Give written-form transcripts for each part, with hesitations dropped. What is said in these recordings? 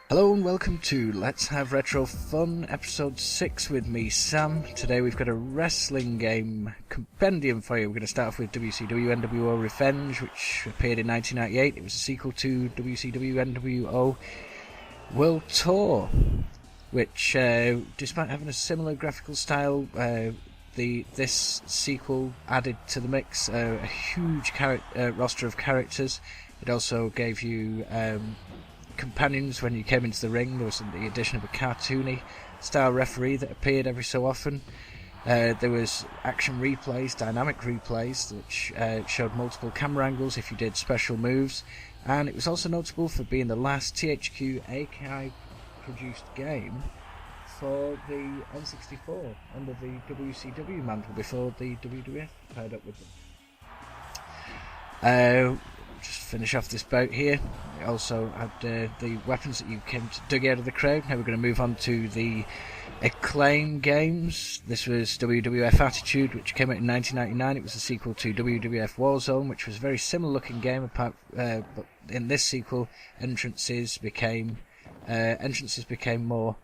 Hello and welcome to Let's Have Retro Fun, episode 6 with me, Sam. Today we've got a wrestling game compendium for you. We're going to start off with WCW NWO Revenge, which appeared in 1998. It was a sequel to WCW NWO World Tour, which, despite having a similar graphical style, this sequel added to the mix a huge roster of characters. It also gave you companions when you came into the ring. There was the addition of a cartoony style referee that appeared every so often. There was action replays, dynamic replays, which showed multiple camera angles if you did special moves, and it was also notable for being the last THQ AKI produced game for the N64 under the WCW mantle before the WWF paired up with them. Just finish off this bout here. It also had the weapons that you came to dug out of the crowd. Now we're going to move on to the Acclaim games. This was WWF Attitude, which came out in 1999. It was a sequel to WWF Warzone, which was a very similar looking game, but in this sequel entrances became more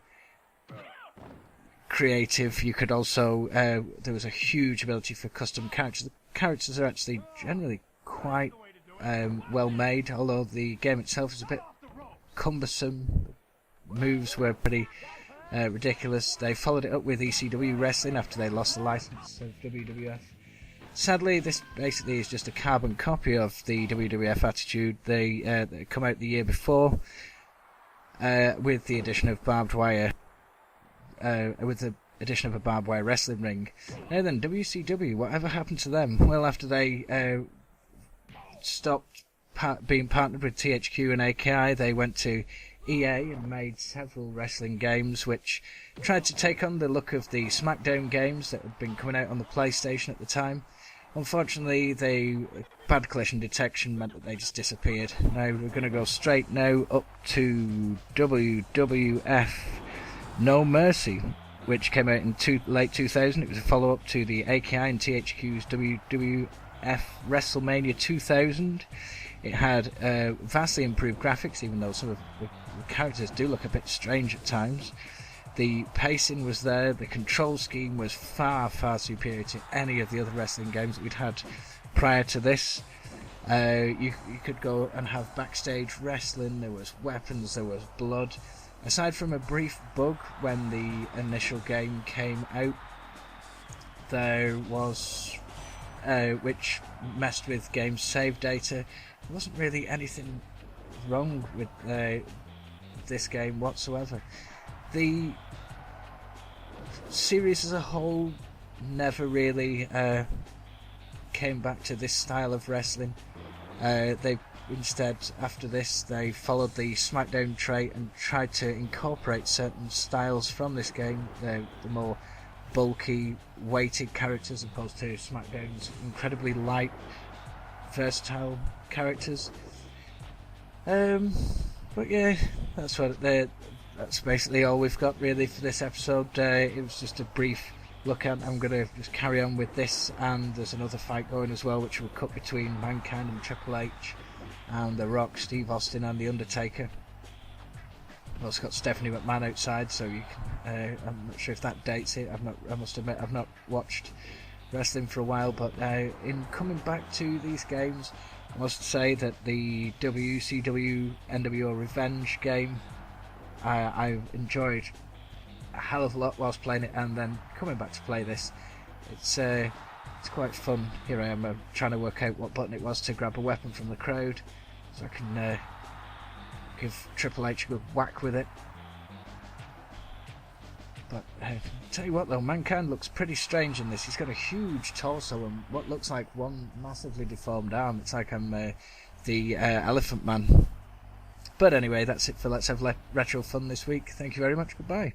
creative. You could also there was a huge ability for custom characters. The characters are actually generally quite well made, although the game itself is a bit cumbersome. Moves were pretty ridiculous. They followed it up with ECW Wrestling after they lost the license of WWF. Sadly, this basically is just a carbon copy of the WWF Attitude. They come out the year before with the addition of barbed wire, with the addition of a barbed wire wrestling ring. Now then, WCW, whatever happened to them? Well, after they stopped being partnered with THQ and AKI, they went to EA and made several wrestling games which tried to take on the look of the SmackDown games that had been coming out on the PlayStation at the time. Unfortunately, bad collision detection meant that they just disappeared. Now we're going to go straight now up to WWF No Mercy, which came out in late 2000. It was a follow-up to the AKI and THQ's WWF WrestleMania 2000. It had vastly improved graphics, even though some of the characters do look a bit strange at times. The pacing was there. The control scheme was far, far superior to any of the other wrestling games that we'd had prior to this. You could go and have backstage wrestling. There was weapons. There was blood. Aside from a brief bug when the initial game came out, there was which messed with game save data. There wasn't really anything wrong with this game whatsoever. The series as a whole never really came back to this style of wrestling. They instead, after this, they followed the SmackDown trait and tried to incorporate certain styles from this game. The more bulky, weighted characters, opposed to SmackDown's incredibly light, versatile characters. But yeah, that's basically all we've got really for this episode. It was just a brief look at. I'm going to just carry on with this, and there's another fight going as well, which will cut between Mankind and Triple H, and The Rock, Steve Austin, and The Undertaker. I've also got Stephanie McMahon outside, so you can, I'm not sure if that dates it. I must admit, I've not watched wrestling for a while, but in coming back to these games, I must say that the WCW NWO Revenge game, I've enjoyed a hell of a lot whilst playing it, and then coming back to play this, it's quite fun. Here I am trying to work out what button it was to grab a weapon from the crowd, so I can give Triple H a good whack with it. But tell you what though, Mankind looks pretty strange in this. He's got a huge torso and what looks like one massively deformed arm. It's like I'm the Elephant Man. But anyway, that's it for Let's Have Retro Fun this week. Thank you very much. Goodbye.